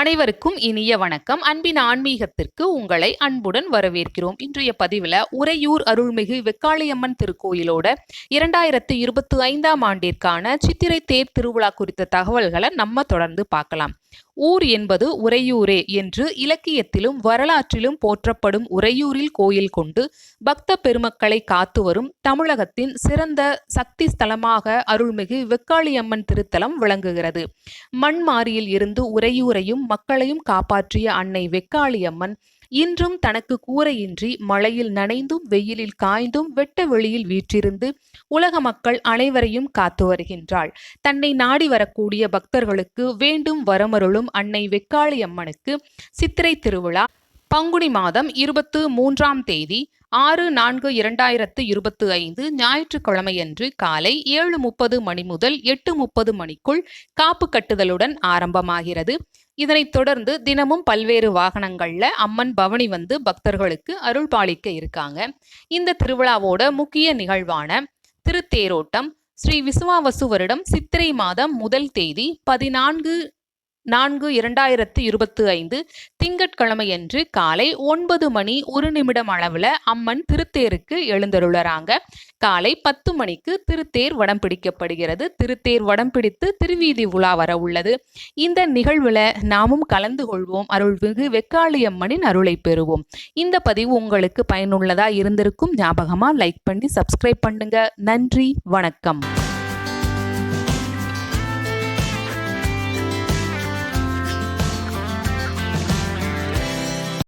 அனைவருக்கும் இனிய வணக்கம். அன்பின் ஆன்மீகத்திற்கு உங்களை அன்புடன் வரவேற்கிறோம். இன்றைய பதிவில் உறையூர் அருள்மிகு வெக்காளியம்மன் திருக்கோயிலோட 2025ஆம் ஆண்டிற்கான சித்திரை தேர் திருவிழா குறித்த தகவல்களை நம்ம தொடர்ந்து பார்க்கலாம். ஊர் என்பது உறையூரே என்று இலக்கியத்திலும் வரலாற்றிலும் போற்றப்படும் உறையூரில் கோயில் கொண்டு பக்த பெருமக்களை காத்து வரும் தமிழகத்தின் சிறந்த சக்தி ஸ்தலமாக அருள்மிகு வெக்காளியம்மன் திருத்தலம் விளங்குகிறது. மண்மாரியில் இருந்து உறையூரையும் மக்களையும் காப்பாற்றிய அன்னை வெக்காளியம்மன் இன்றும் தனக்கு கூரையின்றி மழையில் நனைந்தும் வெயிலில் காய்ந்தும் வெட்ட வெளியில் வீற்றிருந்து உலக மக்கள் அனைவரையும் காத்து வருகின்றாள். தன்னை நாடி வரக்கூடிய பக்தர்களுக்கு வேண்டும் வரமருளும் அன்னை வெக்காளியம்மனுக்கு சித்திரை திருவிழா பங்குனி மாதம் 23ஆம் தேதி 6/4/2025 ஞாயிற்றுக்கிழமையன்று காலை 7:30 மணி முதல் 8:30 மணிக்குள் காப்பு கட்டுதலுடன் ஆரம்பமாகிறது. இதனைத் தொடர்ந்து தினமும் பல்வேறு வாகனங்கள்ல அம்மன் பவனி வந்து பக்தர்களுக்கு அருள் பாலிக்க இருக்காங்க. இந்த திருவிழாவோட முக்கிய நிகழ்வான திருத்தேரோட்டம் ஸ்ரீ விசுவாவசு வருடம் சித்திரை மாதம் முதல் தேதி 14/4/2025 திங்கட்கிழமையன்று காலை 9 மணி 1 நிமிடம் அளவில் அம்மன் திருத்தேருக்கு எழுந்தருளறாங்க. காலை 10 மணிக்கு திருத்தேர் வடம் பிடிக்கப்படுகிறது. திருத்தேர் வடம் பிடித்து திருவீதி உலா வர உள்ளது. இந்த நிகழ்வில் நாமும் கலந்து கொள்வோம். அருள்மிகு வெக்காளியம்மனின் அருளை பெறுவோம். இந்த பதிவு உங்களுக்கு பயனுள்ளதா இருந்திருக்கும். ஞாபகமா லைக் பண்ணி சப்ஸ்கிரைப் பண்ணுங்க. நன்றி, வணக்கம்.